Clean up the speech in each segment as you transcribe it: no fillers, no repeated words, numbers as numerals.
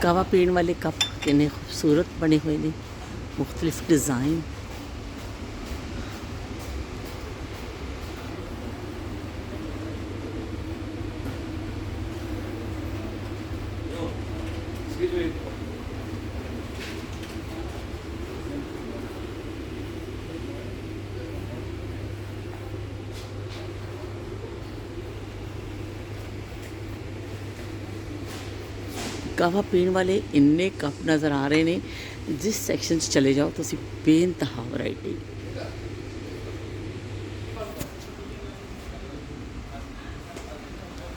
ਕਾਵਾ ਪੀਣ ਵਾਲੇ ਕੱਪ ਕਿੰਨੇ ਖੂਬਸੂਰਤ ਬਣੇ ਹੋਏ ਨੇ, ਮੁਖਤਲਿਫ ਡਿਜ਼ਾਈਨ। ਕਾਵਾ ਪੀਣ ਵਾਲੇ ਇੰਨੇ ਕੱਪ ਨਜ਼ਰ ਆ ਰਹੇ ਨੇ, ਜਿਸ ਸੈਕਸ਼ਨ 'ਚ ਚਲੇ ਜਾਓ ਤੁਸੀਂ ਬੇਇੰਤਹਾ ਵੈਰਾਈਟੀ।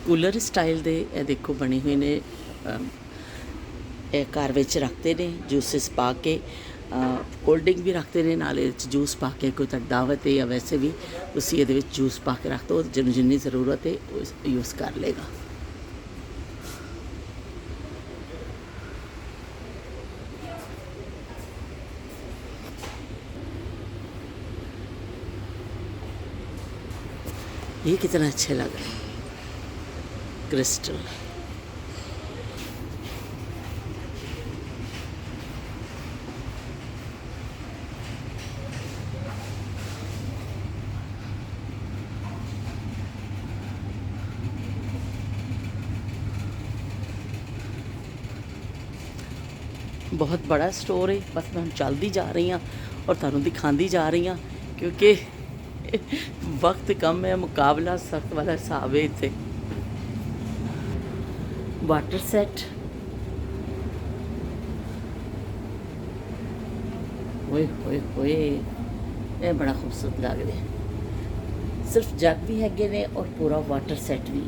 ਕੂਲਰ ਸਟਾਈਲ ਦੇ ਇਹ ਦੇਖੋ ਬਣੇ ਹੋਏ ਨੇ, ਇਹ ਘਰ ਵਿੱਚ ਰੱਖਦੇ ਨੇ ਜੂਸਿਸ ਪਾ ਕੇ, ਕੋਲਡ ਡਰਿੰਕ ਵੀ ਰੱਖਦੇ ਨੇ ਨਾਲ ਇਹਦੇ 'ਚ ਜੂਸ ਪਾ ਕੇ। ਕੋਈ ਤਾਂ ਦਾਵਤ ਹੈ ਜਾਂ ਵੈਸੇ ਵੀ ਤੁਸੀਂ ਇਹਦੇ ਵਿੱਚ ਜੂਸ ਪਾ ਕੇ ਰੱਖ ਦਿਓ, ਜਿਹਨੂੰ ਜਿੰਨੀ ਜ਼ਰੂਰਤ ਹੈ ਉਹ ਯੂਜ਼ ਕਰ ਲਏਗਾ। ये कितना अच्छे लग रहे हैं क्रिस्टल। बहुत बड़ा स्टोर है, बस मैं चलती जा रही हाँ और तुहानू दिखाती जा रही हाँ, क्योंकि वक्त कम है, मुकाबला सख्त वाला हिसाब है। इत्थे वाटर सेट, ओए होए होए, ये बड़ा खूबसूरत लग रहा है। सिर्फ जग भी हैगे ने और पूरा वाटर सेट भी।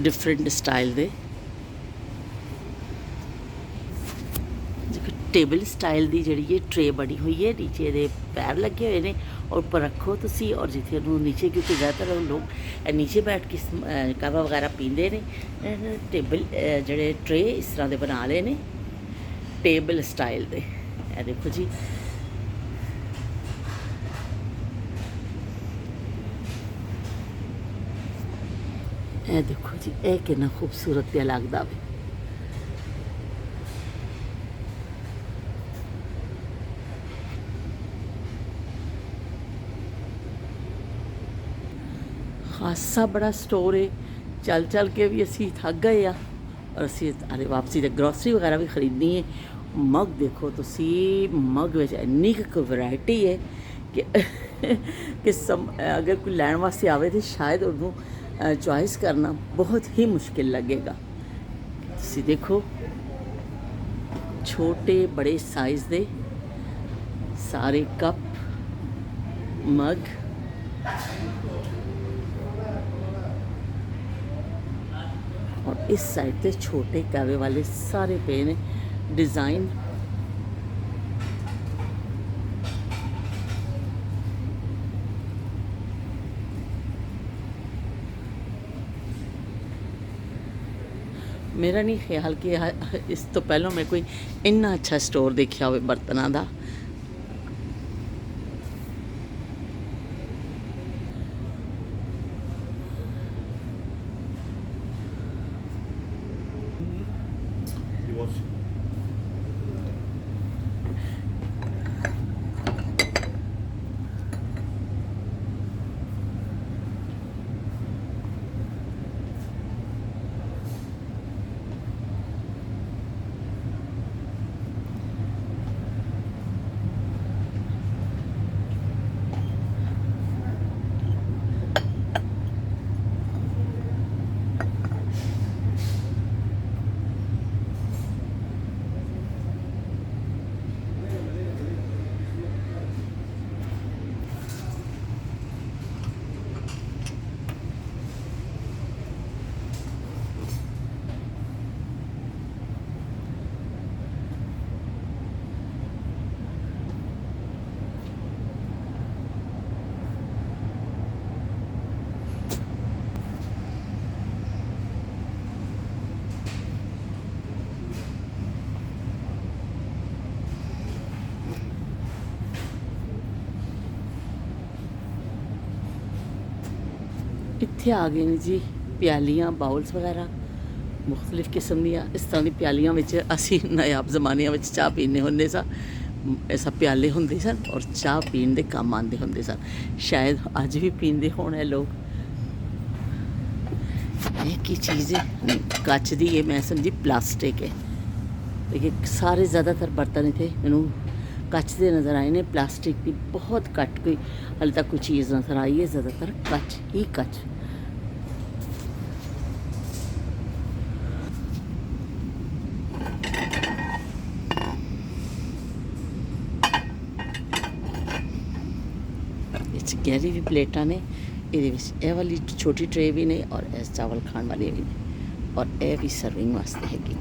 डिफरेंट स्टाइल दे टेबल स्टाइल दी जिहड़ी ये ट्रे बनी हुई है, नीचे दे पैर लगे हुए ने और ऊपर रखो तुसी, और जिथे नीचे, क्योंकि ज़्यादातर लोग नीचे बैठ के कावा वगैरह पींदे ने। टेबल जिहड़े ट्रे इस तरह दे बना ले ने टेबल स्टाइल दे। ए देखो जी, ए देखो जी, ए कितना खूबसूरत पिया लगदा वे। खासा बड़ा स्टोर है, चल चल के भी असी थक गए और असी अरे वापसी तक ग्रोसरी वगैरह भी खरीदनी है। मग देखो तुसी, मग में इन्नी कोई वैरायटी है कि अगर कोई लैन वास्ते आवे तो शायद उन्होंने चॉइस करना बहुत ही मुश्किल लगेगा। तुसी देखो छोटे बड़े साइज़ दे सारे कप मग, और इस साइड पे छोटे कावे वाले सारे पे ने डिज़ाइन। मेरा नहीं ख्याल कि इस तो पहलों मैं कोई इन्ना अच्छा स्टोर देखा हो बर्तनों का। ਇੱਥੇ ਆ ਗਏ ਨੇ ਜੀ ਪਿਆਲੀਆਂ, ਬਾਉਲਸ ਵਗੈਰਾ ਮੁxtਲਿਫ ਕਿਸਮ ਦੀਆਂ। ਇਸ ਤਰ੍ਹਾਂ ਦੀ ਪਿਆਲੀਆਂ ਵਿੱਚ ਅਸੀਂ ਨਾਯਾਬ ਜ਼ਮਾਨਿਆਂ ਵਿੱਚ ਚਾਹ ਪੀਂਦੇ ਹੁੰਦੇ ਸਾਂ। ਐਸਾ ਪਿਆਲੇ ਹੁੰਦੇ ਸਨ ਔਰ ਚਾਹ ਪੀਣ ਦੇ ਕੰਮ ਆਉਂਦੇ ਹੁੰਦੇ ਸਨ। ਸ਼ਾਇਦ ਅੱਜ ਵੀ ਪੀਂਦੇ ਹੋਣ ਇਹ ਲੋਕ। ਇਹ ਕੀ ਚੀਜ਼ ਹੈ? ਕੱਚ ਦੀ, ਇਹ ਮੈਂ ਸਮਝੀ ਪਲਾਸਟਿਕ ਹੈ। देखिए सारे ज़्यादातर बर्तन इतने मैनू कच के नज़र आए ने, प्लास्टिक की बहुत घट कोई हाले तक कोई चीज़ नज़र आई है। ज़्यादातर कच ही कच। गहरी भी प्लेटा ने, ये वाली छोटी ट्रे भी ने और इस चावल खाने वाली भी ने और यह भी सर्विंग वास्ते हैगी।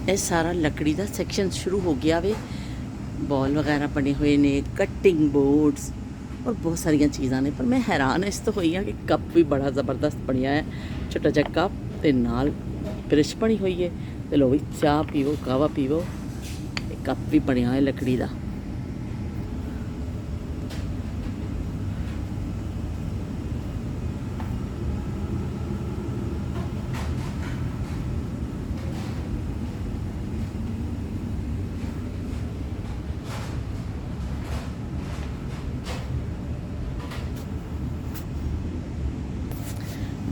ਇਹ ਸਾਰਾ ਲੱਕੜੀ ਦਾ ਸੈਕਸ਼ਨ ਸ਼ੁਰੂ ਹੋ ਗਿਆ ਵੇ। ਬॉल ਵਗੈਰਾ ਬਣੇ ਹੋਏ ਨੇ, ਕਟਿੰਗ ਬੋਰਡਸ ਔਰ ਬਹੁਤ ਸਾਰੀਆਂ ਚੀਜ਼ਾਂ ਨੇ। ਪਰ ਮੈਂ ਹੈਰਾਨ ਇਸ ਤੋਂ ਹੋਈ ਹਾਂ ਕਿ ਕੱਪ ਵੀ ਬੜਾ ਜ਼ਬਰਦਸਤ ਬਣਿਆ ਹੈ। ਛੋਟਾ ਜਿਹਾ ਕੱਪ ਤੇ ਨਾਲ ਬ੍ਰਿਸ਼ ਬਣੀ ਹੋਈ ਹੈ ਤੇ ਲੋ ਵੀ ਚਾਹ ਪੀਵੋ, ਕਾਵਾ ਪੀਵੋ। ਇਹ ਕੱਪ ਵੀ ਬਣਿਆ ਹੋਇਆ ਲੱਕੜੀ ਦਾ।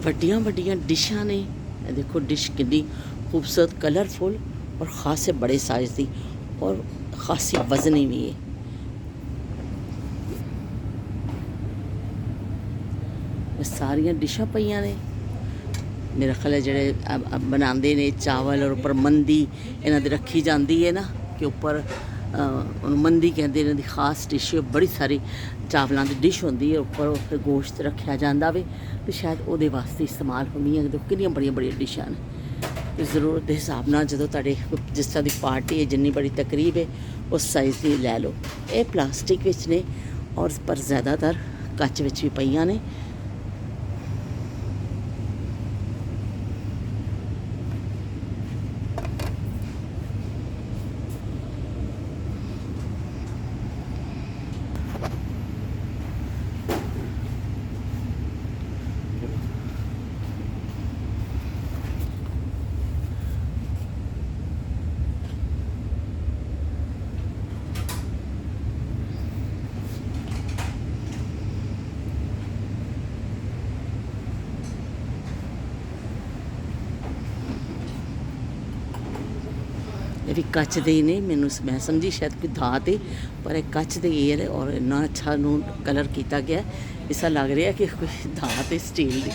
ਵੱਡੀਆਂ ਵੱਡੀਆਂ ਡਿਸ਼ਾਂ ਨੇ। ਇਹ ਦੇਖੋ ਡਿਸ਼ ਕਿੰਨੀ खूबसूरत, कलरफुल और खासे बड़े साइज़ दी और खासी वजनी भी है। सारिया डिशा पईयां ने। मेरा ख्याल है जेह्ड़े बनाते ने चावल और उपर मंदी इन्हां दी रखी जाती है ना, कि उपर मंदी कहते इन्हां दी खास डिश है। बड़ी सारी चावलों की डिश होंदी है, उपर फिर गोश्त रखा जाता वे तो शायद वो वास्ते इस्तेमाल होनी है। देखो कितनी बड़िया बड़िया डिशा ने। तो जरूरत के हिसाब नाल जदों तुहाडे जिस तरह की पार्टी है, जिन्नी बड़ी तकरीब है, उस साइज़ की लै लो। ये प्लास्टिक विच ने और पर ज़्यादातर कच विच भी पईयां ने। ये भी कच दे ने। मैनू मैं समझी शायद कोई धात है, पर एक कच दे एयर है और इन्ना अच्छा नू कलर किया गया। ऐसा लग रहा है कि कोई धात है स्टील की।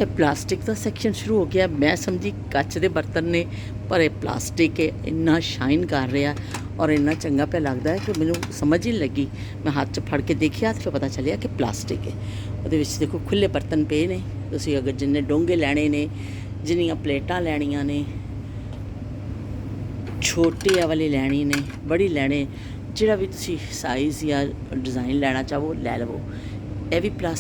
ਇਹ ਪਲਾਸਟਿਕ ਦਾ ਸੈਕਸ਼ਨ ਸ਼ੁਰੂ ਹੋ ਗਿਆ। ਮੈਂ ਸਮਝੀ ਕੱਚ ਦੇ ਬਰਤਨ ਨੇ, ਪਰ ਇਹ ਪਲਾਸਟਿਕ ਹੈ। ਇੰਨਾ ਸ਼ਾਈਨ ਕਰ ਰਿਹਾ ਔਰ ਇੰਨਾ ਚੰਗਾ ਪਿਆ ਲੱਗਦਾ ਹੈ ਕਿ ਮੈਨੂੰ ਸਮਝ ਹੀ ਨਹੀਂ ਲੱਗੀ। ਮੈਂ ਹੱਥ 'ਚ ਫੜ ਕੇ ਦੇਖਿਆ ਤੇ ਫਿਰ ਪਤਾ ਚੱਲਿਆ ਕਿ ਪਲਾਸਟਿਕ ਹੈ। ਉਹਦੇ ਵਿੱਚ ਦੇਖੋ ਖੁੱਲੇ ਬਰਤਨ ਪਏ ਨੇ। ਤੁਸੀਂ ਅਗਰ ਜਿੰਨੇ ਡੋਂਗੇ ਲੈਣੇ ਨੇ, ਜਿੰਨੀਆਂ ਪਲੇਟਾਂ ਲੈਣੀਆਂ ਨੇ, ਛੋਟੇ ਵਾਲੇ ਲੈਣੀ ਨੇ, ਬੜੀ ਲੈਣੇ, ਜਿਹੜਾ ਵੀ ਤੁਸੀਂ ਸਾਈਜ਼ ਜਾਂ ਡਿਜ਼ਾਈਨ ਲੈਣਾ ਚਾਹੋ ਲੈ ਲਵੋ। ਇਹ ਵੀ ਪਲਾਸਟਿਕ